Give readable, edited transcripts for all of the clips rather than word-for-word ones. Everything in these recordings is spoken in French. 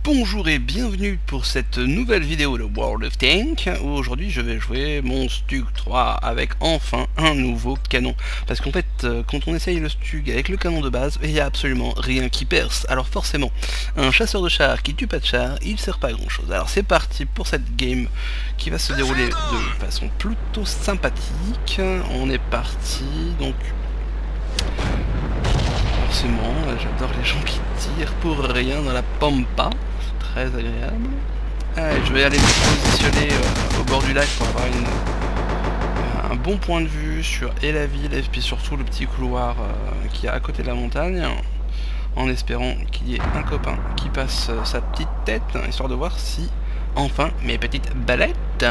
Bonjour et bienvenue pour cette nouvelle vidéo de World of Tanks où aujourd'hui je vais jouer mon Stug 3 avec enfin un nouveau canon. Parce qu'en fait quand on essaye le Stug avec le canon de base, il n'y a absolument rien qui perce. Alors forcément, un chasseur de chars qui tue pas de chars, il sert pas à grand chose. Alors c'est parti pour cette game qui va se dérouler de façon plutôt sympathique. On est parti donc... Forcément, j'adore les gens qui tirent pour rien dans la pampa, c'est très agréable. Allez, je vais aller me positionner au bord du lac pour avoir un bon point de vue sur et la ville et puis surtout le petit couloir qui est à côté de la montagne, en espérant qu'il y ait un copain qui passe sa petite tête, histoire de voir si enfin mes petites balettes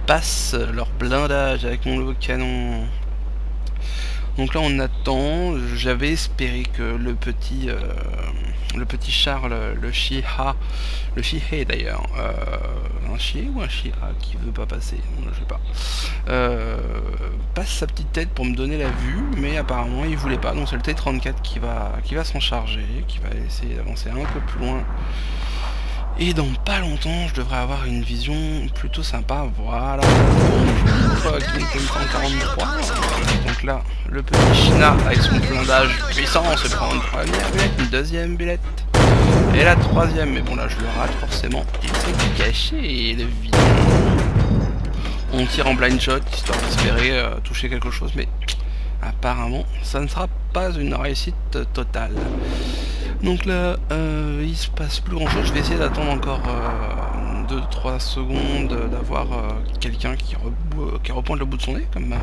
passent leur blindage avec mon nouveau canon. Donc là on attend, j'avais espéré que le petit char, le Shihei d'ailleurs, un Shihei ou un Shira qui veut pas passer, je sais pas, passe sa petite tête pour me donner la vue, mais apparemment il voulait pas, donc c'est le T-34 qui va s'en charger, qui va essayer d'avancer un peu plus loin. Et dans pas longtemps, je devrais avoir une vision plutôt sympa. Voilà. Bonjour, King Kong 143. Donc là, le petit China avec son blindage puissant se prend une première bulette, une deuxième bulette. Et la troisième, mais bon là je le rate forcément. Il s'est caché, le vilain. On tire en blind shot, histoire d'espérer toucher quelque chose, mais apparemment, ça ne sera pas une réussite totale. Donc là, il se passe plus grand chose. Je vais essayer d'attendre encore 2-3 secondes, d'avoir quelqu'un qui repointe le bout de son nez, comme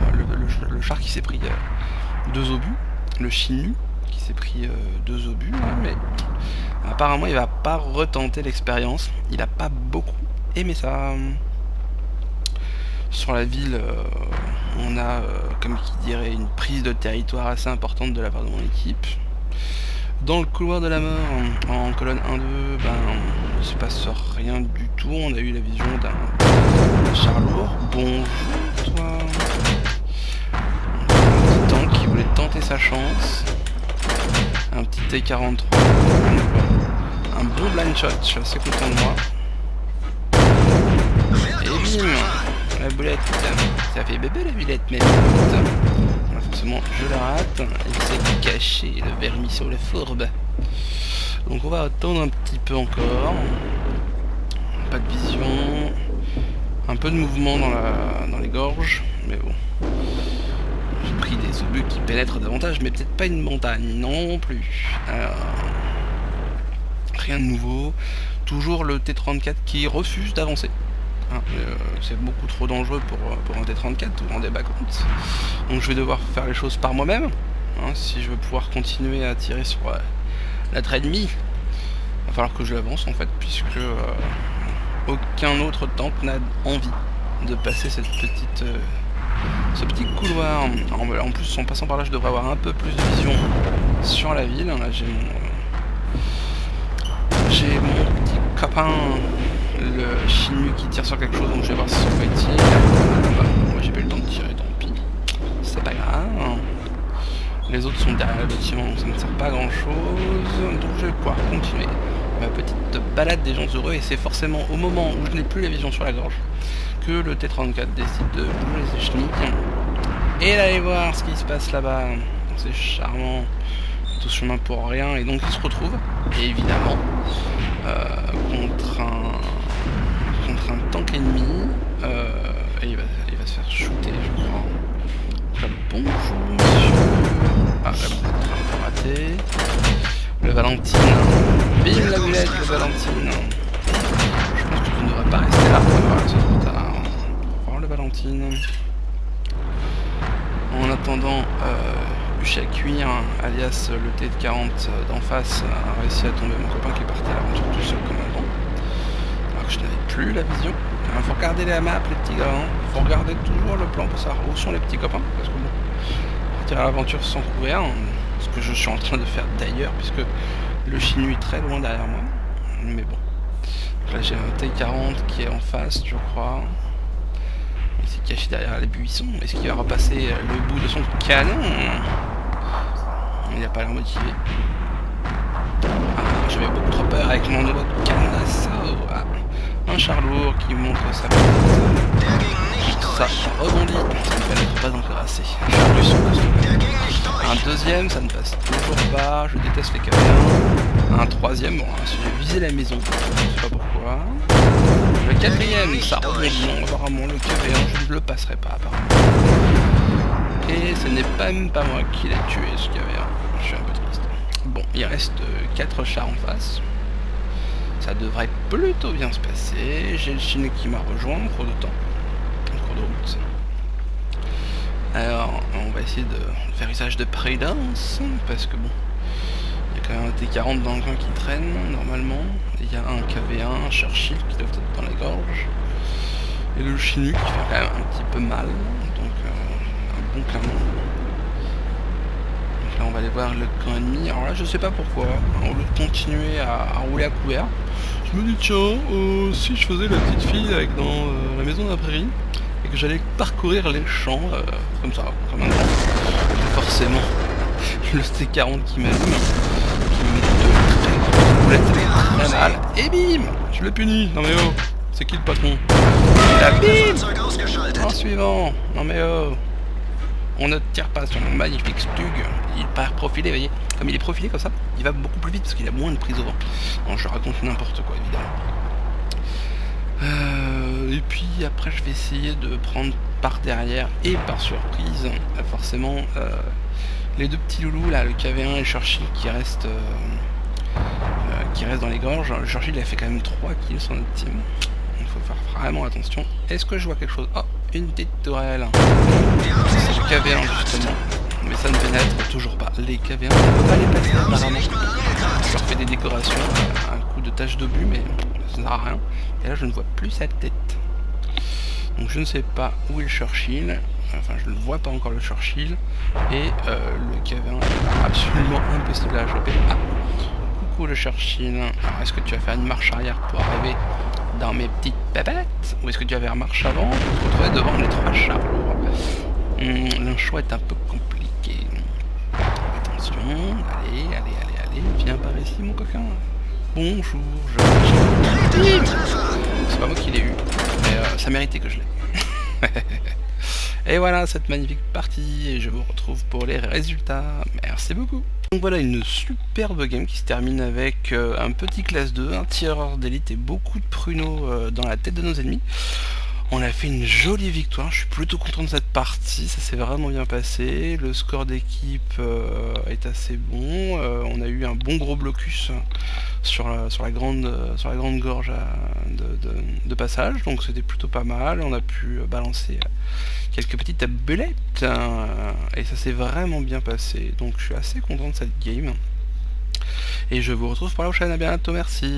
le char qui s'est pris 2 obus, le Chinu qui s'est pris 2 obus, mais apparemment il va pas retenter l'expérience. Il a pas beaucoup aimé ça. Sur la ville, on a, comme qui dirait, une prise de territoire assez importante de la part de mon équipe. Dans le couloir de la mort, en colonne 1-2, il se passe rien du tout. On a eu la vision d'un char lourd. Bonjour toi. Un petit tank qui voulait tenter sa chance. Un petit T-43. Un bon blind shot, je suis assez content de moi. Et bim, la boulette. Ça fait bébé la boulette, mais forcément je la rate, il s'est caché, le vermisseau, le fourbe. Donc on va attendre un petit peu encore. Pas de vision. Un peu de mouvement dans les gorges, mais bon. J'ai pris des obus qui pénètrent davantage, mais peut-être pas une montagne non plus. Alors, rien de nouveau. Toujours le T-34 qui refuse d'avancer. C'est beaucoup trop dangereux pour un T-34, vous vous rendez pas compte. Donc je vais devoir faire les choses par moi-même, si je veux pouvoir continuer à tirer sur l'être ennemi. Il va falloir que je l'avance en fait, puisque aucun autre tank n'a envie de passer ce petit couloir. En plus en passant par là je devrais avoir un peu plus de vision sur la ville. Là j'ai mon petit copain, le Chinu qui tire sur quelque chose, donc je vais voir si ça peut tirer. Moi j'ai pas eu le temps de tirer, tant pis. C'est pas grave. Les autres sont derrière le bâtiment, donc ça ne sert pas à grand chose. Donc je vais pouvoir continuer ma petite balade des gens heureux. Et c'est forcément au moment où je n'ai plus la vision sur la gorge que le T-34 décide de bouger ses chenilles et d'aller voir ce qui se passe là-bas. C'est charmant. Tout ce chemin pour rien. Et donc il se retrouve, évidemment, contre un tank ennemi, et il va se faire shooter, je crois. Donc là, bonjour monsieur. Ah, la boulette un peu ratée. Le Valentine. Bim la boulette, le Valentine. Je pense que tu ne devrais pas rester là. Voilà, c'est trop tard. Au revoir le Valentine. En attendant, Bûcher à cuire, alias le T-40 d'en face, a réussi à tomber mon copain qui est parti à l'aventure tout seul comme avant. Alors que je n'avais plus la vision. Il faut regarder la map les petits gars, faut regarder toujours le plan pour savoir où sont les petits copains, parce que bon, partir à l'aventure sans couvert, ce que je suis en train de faire d'ailleurs, puisque le Chinu est très loin derrière moi, mais bon. Donc là j'ai un T-40 qui est en face, je crois. Il s'est caché derrière les buissons, est-ce qu'il va repasser le bout de son canon? Il n'a pas l'air motivé. Ah, j'avais beaucoup trop peur avec mon nouveau canon. toujours qui montre sa ça rebondit, ça ne pénètre pas encore assez. Faire du son de ce un deuxième, ça ne passe toujours pas, je déteste les KV1. Un troisième, bon, j'ai visé la maison, je sais pas pourquoi. Le quatrième, ça rebondit, non, apparemment le KV1, je ne le passerai pas apparemment. Et ce n'est même pas moi qui l'ai tué ce KV1, je suis un peu triste. Bon, il reste 4 chars en face. Ça devrait plutôt bien se passer. J'ai le Chinois qui m'a rejoint en cours de temps, en cours de route. Alors, on va essayer de faire usage de prudence, parce que bon, il y a quand même un T40 dans le coin qui traîne, normalement. Il y a un KV1, un Churchill qui doit être dans les gorges. Et le Chinois qui fait quand même un petit peu mal, donc un bon clairement. Donc là, on va aller voir le camp ennemi. Alors là, je sais pas pourquoi, au lieu de continuer à rouler à couvert, je me dis tiens, si je faisais la petite fille avec dans la maison de la prairie et que j'allais parcourir les champs comme ça, comme un grand, forcément le C40 qui m'allume, qui me met deux très grosses boulettes très mal, et bim, je le punis. Non mais oh, c'est qui le patron? Et là, bim, en suivant. Non mais oh, on ne tire pas sur mon magnifique Stug, il part profilé, vous voyez, comme il est profilé comme ça, il va beaucoup plus vite parce qu'il a moins de prise au vent. Bon, je raconte n'importe quoi évidemment. Et puis après je vais essayer de prendre par derrière et par surprise, forcément, les deux petits loulous là, le KV1 et le Churchill qui restent dans les gorges. Le Churchill il a fait quand même 3 kills sur notre team. Il faut faire vraiment attention. Est-ce que je vois quelque chose? Oh, une petite tourelle. C'est le KV1 justement. Mais ça ne pénètre toujours pas. Les KV1, on ne peut pas les passer apparemment. Je leur fais des décorations, un coup de tache d'obus, mais ça ne sert à rien. Et là je ne vois plus sa tête. Donc je ne sais pas où est le Churchill. Enfin je ne vois pas encore le Churchill. Et le KV1 est absolument impossible à choper. Ah, coucou le Churchill. Alors est-ce que tu vas faire une marche arrière pour arriver dans mes petites pépettes? Ou est-ce que tu vas faire marche avant pour te retrouver devant les 3 chars? Le choix est un peu compliqué. Attention, allez, viens par ici mon coquin. Bonjour, c'est pas moi qui l'ai eu, mais ça méritait que je l'ai. Et voilà cette magnifique partie, et je vous retrouve pour les résultats. Merci beaucoup. Donc voilà une superbe game qui se termine avec un petit classe 2, un tireur d'élite et beaucoup de pruneaux dans la tête de nos ennemis. On a fait une jolie victoire, je suis plutôt content de cette partie, ça s'est vraiment bien passé, le score d'équipe est assez bon, on a eu un bon gros blocus sur la grande gorge de passage, donc c'était plutôt pas mal, on a pu balancer quelques petites bullets, et ça s'est vraiment bien passé, donc je suis assez content de cette game, et je vous retrouve pour la prochaine, à bientôt, merci.